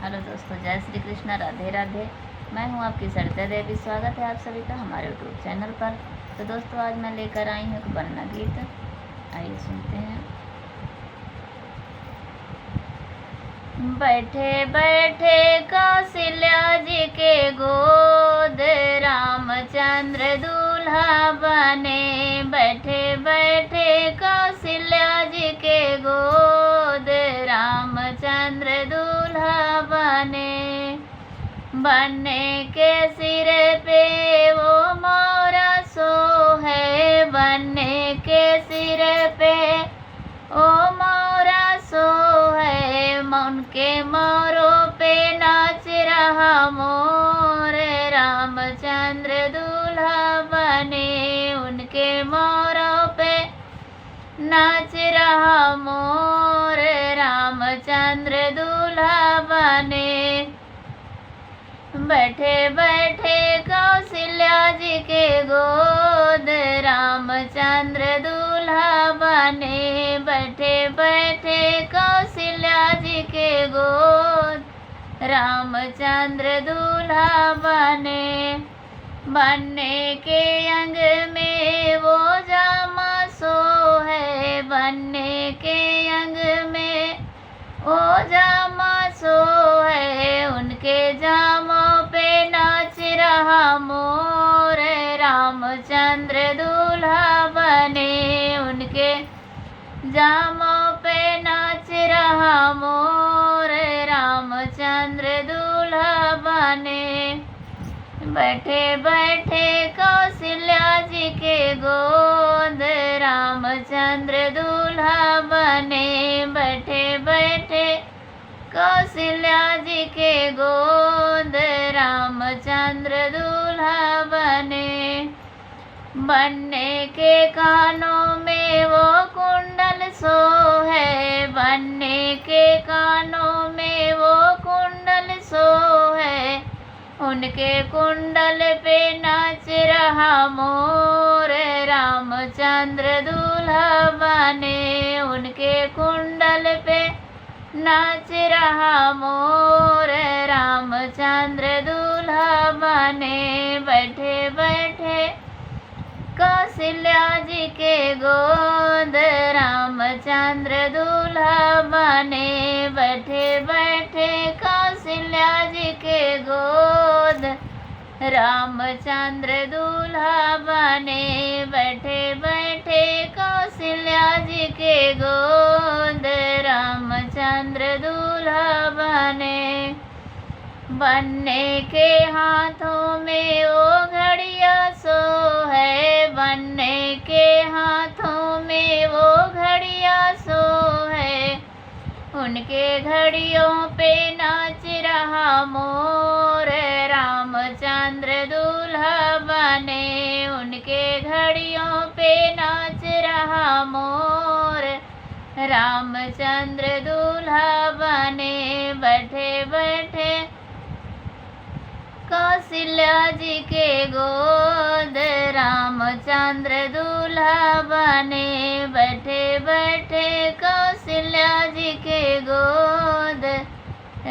Hello दोस्तों, जय श्री कृष्ण, राधे राधे। मैं हूं आपकी सरिता देवी। स्वागत है आप सभी का हमारे यूट्यूब चैनल पर। तो दोस्तों, आज मैं लेकर आई हूं एक वंदना गीत। आइए सुनते हैं। बैठे बैठे कौशल्या जी के गोद रामचंद्र दूल्हा बने। बैठे बैठे कौशल्या जी के गोद रामचंद्र दूल्हा बने के सिर पे वो मोरा सोहे। बने के सिर पे ओ मोरा सोहे। उनके मोरों पे नाच रहा मोर रामचंद्र दूल्हा बने। उनके मोरों पे नाच रहा मोर रामचंद्र दूल्हा बने। बैठे बैठे कौशल्या जी के गोद रामचंद्र दूल्हा बने। बैठे बैठे कौशल्या जी के गोद रामचंद्र दूल्हा बनने के अंग में वो जामा सोहे। बनने के अंग में वो जामा सोहे। उनके जामों पे नाच रहा मोर रामचंद्र दूल्हा बने। उनके जामों पे नाच रहा मोर रामचंद्र दूल्हा बने। बैठे बैठे कौशल्या जी के गोद रामचंद्र दूल्हा बने। बैठे बैठे कौशल्या जी के गोद रामचंद्र दूल्हा बनने के कानों में वो कुंडल सोहे। बनने के कानों में वो कुंडल सोहे। उनके कुंडल पे नाच रहा मोर रामचंद्र दूल्हा बने। उनके कुंडल पे नाच रहा मोर रामचंद्र दूल्हा बने। बैठे बैठे कौशल्या जी के गोद रामचंद्र दूल्हा बने। बैठे बैठे कौशल्या जी के गोद रामचंद्र दूल्हा बने। बैठे बैठे कौशल्या जी के गोद रामचंद्र दूल्हा बनने के हाथों में वो घड़िया सोहे। बनने के हाथों में वो घड़िया सोहे। उनके घड़ियों पे नाच रहा मोर रामचंद्र दूल्हा बने। उनके घड़ियों पे नाच रहा मोर रामचंद्र दूल्हा बने। बैठे बैठे कौशल्या जी के गोद रामचंद्र दूल्हा बने। बैठे बैठे कौशल्या जी के गोद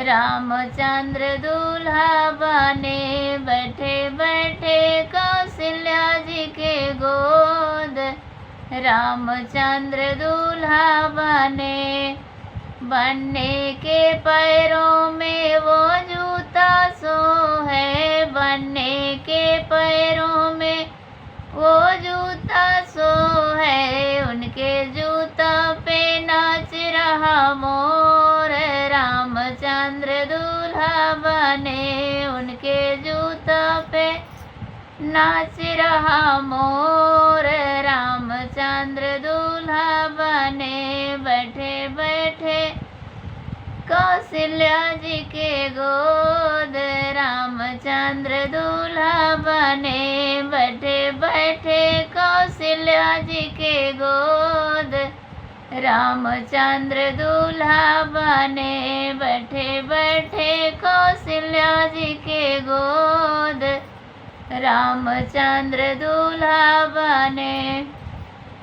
रामचंद्र दूल्हा बने। बैठे बैठे कौशल्या जी के गोद रामचंद्र दूल्हा बनने के पैरों में वो जूता सोहे। बनने के पैरों में वो जूता सोहे। उनके जूता पे नाच रहा मोर रामचंद्र दूल्हा बने। उनके जूता पे नाच रहा मोर रामचंद्र दूल्हा बने। बैठे बैठे कौशल्या जी के गोद रामचंद्र दूल्हा बने। बैठे बैठे कौशल्या जी के गोद रामचंद्र दूल्हा बने। बैठे बैठे कौशल्या जी के गोद रामचंद्र दूल्हा बने।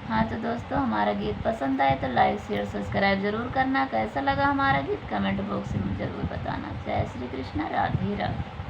हाँ तो दोस्तों, हमारा गीत पसंद आए तो लाइक शेयर सब्सक्राइब ज़रूर करना। कैसा लगा हमारा गीत कमेंट बॉक्स में ज़रूर बताना। जय श्री कृष्ण, राधे राधे।